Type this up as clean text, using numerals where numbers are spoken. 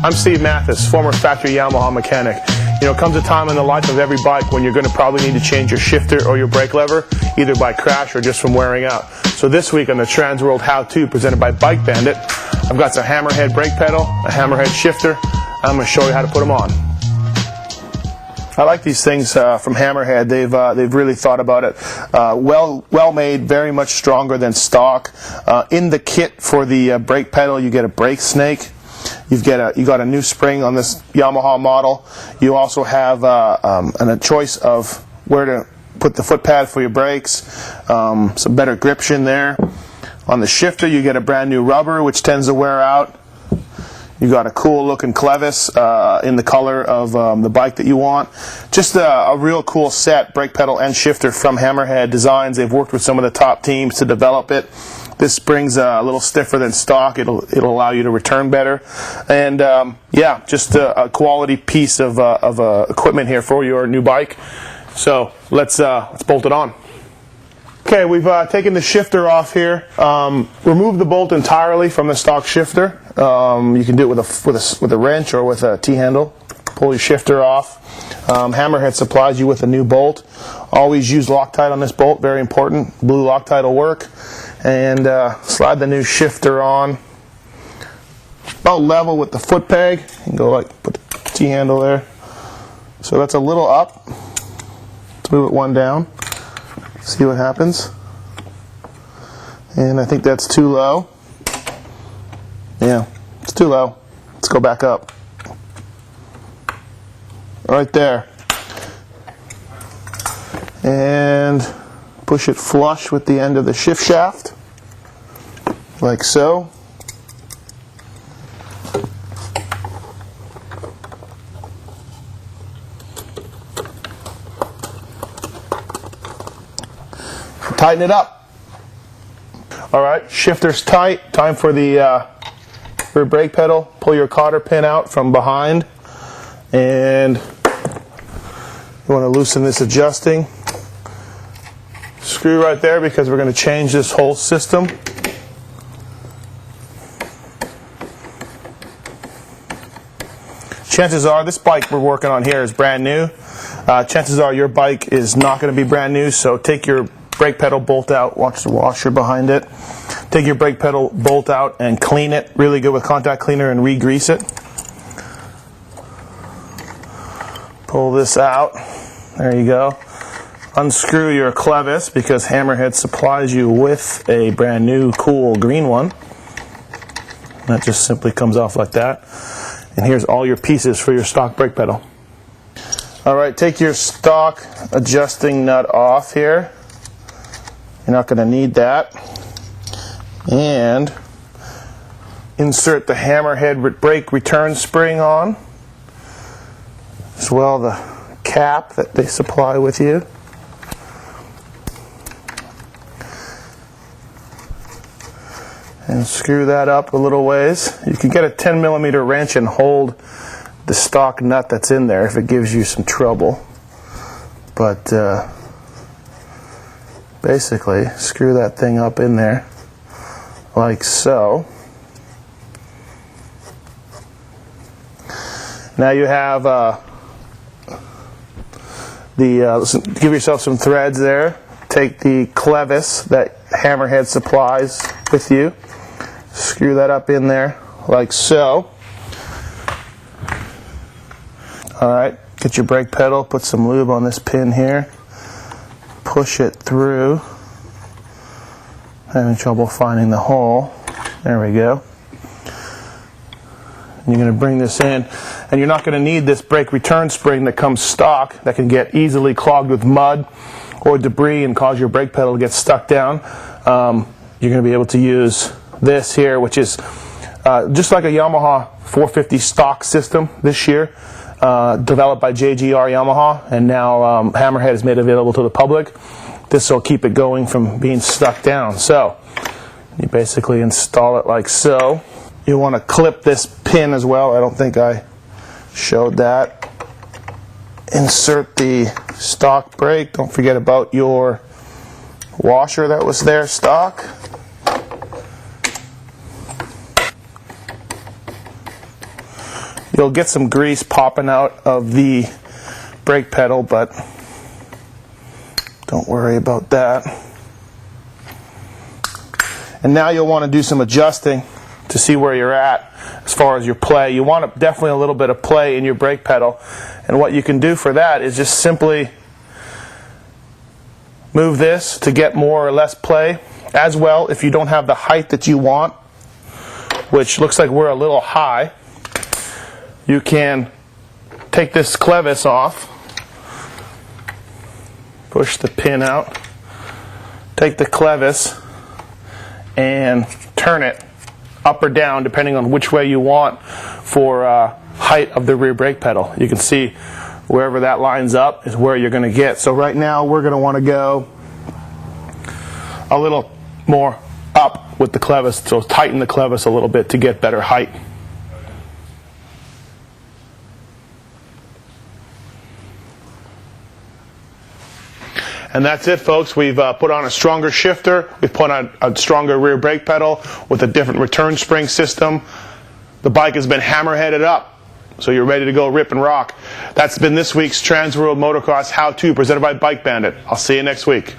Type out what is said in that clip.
I'm Steve Matthes, former factory Yamaha mechanic. You know, it comes a time in the life of every bike when you're going to probably need to change your shifter or your brake lever, either by crash or just from wearing out. So this week on the Transworld How-To presented by Bike Bandit, I've got some hammerhead brake pedal, a hammerhead shifter, and I'm going to show you how to put them on. I like these things from Hammerhead. They've really thought about it. Well made, very much stronger than stock. In the kit for the brake pedal, you get a brake snake. You got a new spring on this Yamaha model. You also have a choice of where to put the foot pad for your brakes. Some better gription there. On the shifter, you get a brand new rubber, which tends to wear out. You got a cool looking clevis in the color of the bike that you want. Just a real cool set, brake pedal and shifter from Hammerhead Designs. They've worked with some of the top teams to develop it. This spring's a little stiffer than stock. It'll allow you to return better. And yeah, just a quality piece of equipment here for your new bike. So let's bolt it on. Okay, we've taken the shifter off here. Remove the bolt entirely from the stock shifter. You can do it with a wrench or with a T-handle. Pull your shifter off. Hammerhead supplies you with a new bolt. Always use Loctite on this bolt, very important. Blue Loctite will work. And slide the new shifter on. About level with the foot peg. You can go like, put the T-handle there. So that's a little up. Let's move it one down. See what happens. And I think that's too low. Yeah, it's too low. Let's go back up. Right there. And push it flush with the end of the shift shaft, like so. Tighten it up. All right, shifter's tight. Time for the rear brake pedal. Pull your cotter pin out from behind, and you want to loosen this adjusting screw right there because we're going to change this whole system. Chances are this bike we're working on here is brand new. Chances are your bike is not going to be brand new, so take your brake pedal bolt out, watch the washer behind it. Take your brake pedal bolt out and clean it really good with contact cleaner and re-grease it. Pull this out. There you go. Unscrew your clevis because Hammerhead supplies you with a brand new cool green one. That just simply comes off like that. And here's all your pieces for your stock brake pedal. Alright, take your stock adjusting nut off here. You're not going to need that. And insert the Hammerhead brake return spring on, as well the cap that they supply with you. And screw that up a little ways. You can get a 10mm wrench and hold the stock nut that's in there if it gives you some trouble. But basically, screw that thing up in there, like so. Now you have give yourself some threads there. Take the clevis that Hammerhead supplies with you. Screw that up in there, like so. Alright, get your brake pedal, put some lube on this pin here. Push it through. Having trouble finding the hole. There we go. And you're going to bring this in, and you're not going to need this brake return spring that comes stock that can get easily clogged with mud or debris and cause your brake pedal to get stuck down. You're going to be able to use this here, which is just like a Yamaha 450 stock system this year, developed by JGR Yamaha, and now Hammerhead has made available to the public. This will keep it going from being stuck down. So you basically install it like so. You want to clip this pin as well. I don't think I showed that. Insert the stock brake. Don't forget about your washer that was there stock. You'll get some grease popping out of the brake pedal, but don't worry about that. And now you'll want to do some adjusting to see where you're at as far as your play. You want definitely a little bit of play in your brake pedal. And what you can do for that is just simply move this to get more or less play. As well, if you don't have the height that you want, which looks like we're a little high, you can take this clevis off, push the pin out, take the clevis and turn it up or down depending on which way you want for height of the rear brake pedal. You can see wherever that lines up is where you're going to get. So right now we're going to want to go a little more up with the clevis, so tighten the clevis a little bit to get better height. And that's it, folks. We've put on a stronger shifter. We've put on a stronger rear brake pedal with a different return spring system. The bike has been hammer-headed up, so you're ready to go rip and rock. That's been this week's Transworld Motocross How-To presented by Bike Bandit. I'll see you next week.